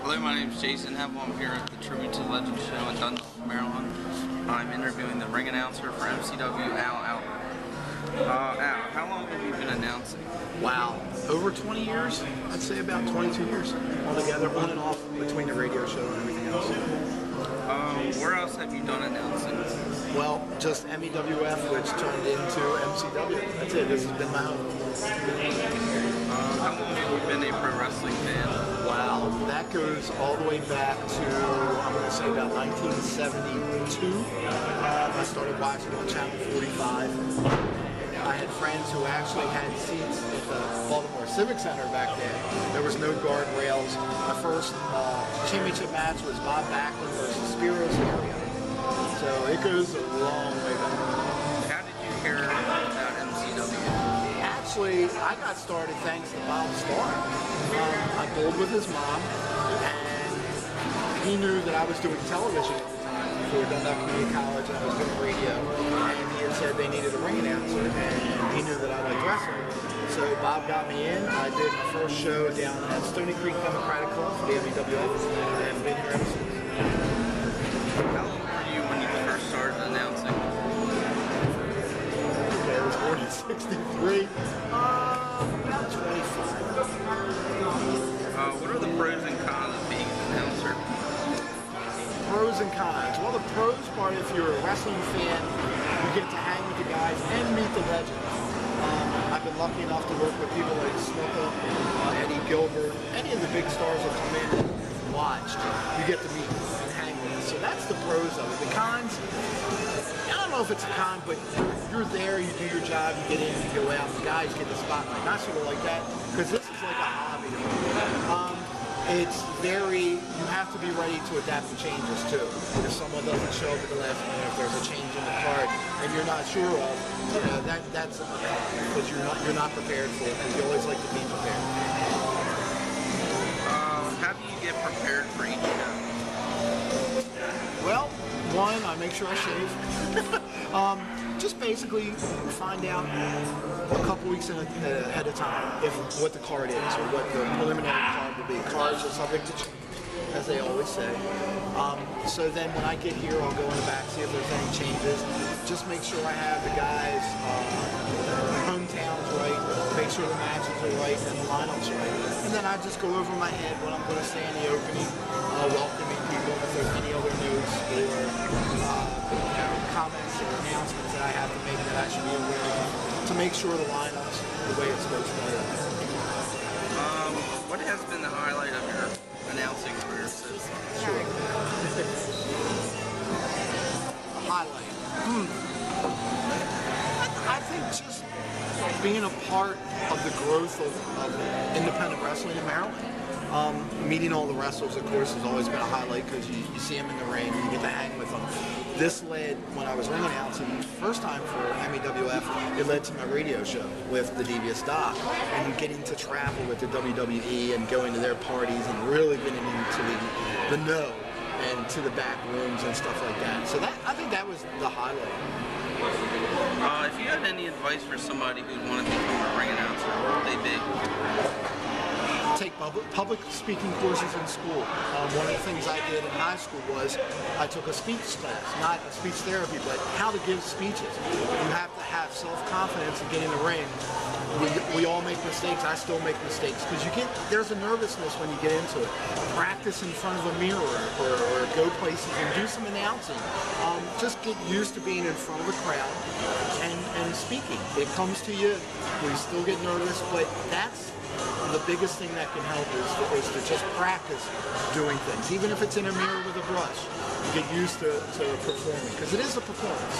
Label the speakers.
Speaker 1: Hello, my name is Jason Hevel. I'm here at the Tribute to the Legend show in Dundalk, Maryland. I'm interviewing the ring announcer for MCW, Al Albert. Al, how long have you been announcing?
Speaker 2: Wow, over 20 years? I'd say about 22 years altogether, on and off between the radio show and everything else.
Speaker 1: Where else have you done announcing?
Speaker 2: Well, just MEWF, which turned into MCW. That's it. This has been my home.
Speaker 1: How long have you been a pro wrestling fan?
Speaker 2: Wow, that goes all the way back to, I'm going to say about 1972. I started watching on Channel 45. I had friends who actually had seats at the Baltimore Civic Center back then. There was no guardrails. My first championship match was Bob Backlund versus Spiros Area. So it goes a long way back.
Speaker 1: How did you hear about MCW?
Speaker 2: Actually, I got started thanks to Bob Starr. I bowled with his mom, and he knew that I was doing television at the time before Dundalk Community College, and I was doing radio. And he had said they needed a ring announcer, and he knew that I liked wrestling. So Bob got me in. I did my first show down at Stony Creek Democratic Club for the MEWF, and I've been here ever since.
Speaker 1: How old were you when you first started announcing?
Speaker 2: Okay, I was born in '63. About 25.
Speaker 1: What are the pros and cons of being an announcer?
Speaker 2: Pros and cons. Well, the pros part, if you're a wrestling fan, you get to hang with the guys and meet the legends. I've been lucky enough to work with people like Snuka, Eddie Gilbert, any of the big stars that come in and watch. You get to meet and hang with them. So that's the pros of it. The cons, I don't know if it's a con, but you're there, you do your job, you get in, you go out, the guys get the spotlight. Not sort of like that, because this is like a hobby to me. It's very, you have to be ready to adapt to changes too. If someone doesn't show up at the last minute, if there's a change in the card and you're not sure of, you know, that's a con, because you're not prepared for it, because you always like to be prepared.
Speaker 1: How do you get prepared for each show?
Speaker 2: Well, one, I make sure I shave. Just basically find out a couple weeks ahead of time what the card is or what the preliminary card will be. Cards are subject to change, as they always say. So then when I get here, I'll go in the back, see if there's any changes. Just make sure I have the guys' hometowns right, make sure the matches are right and the lineups right. And then I just go over my head what I'm going to say in the opening, welcoming people if there's any other news or comments or announcements that I have to make that I should be aware of to make sure the lineup's the way it's supposed to be.
Speaker 1: What has been the highlight of your announcing career so far?
Speaker 2: Sure. A highlight. I think just being a part of the growth of independent wrestling in Maryland. Meeting all the wrestlers, of course, has always been a highlight because you see them in the ring, you get to hang with them. This led, when I was ring announcing the first time for MEWF, it led to my radio show with the Devious Doc and getting to travel with the WWE and going to their parties and really getting into the know and to the back rooms and stuff like that. So that, I think that was the highlight.
Speaker 1: If you had any advice for somebody who wanted to become a ring announcer, what would they be?
Speaker 2: Take public speaking courses in school. One of the things I did in high school was I took a speech class, not a speech therapy, but how to give speeches. You have to have self-confidence to get in the ring. We all make mistakes. I still make mistakes because there's a nervousness when you get into it. Practice in front of a mirror or go places and do some announcing. Just get used to being in front of a crowd and speaking. It comes to you. We still get nervous, but that's the biggest thing that can help is to just practice doing things, even if it's in a mirror with a brush. You get used to performing, because it is a performance.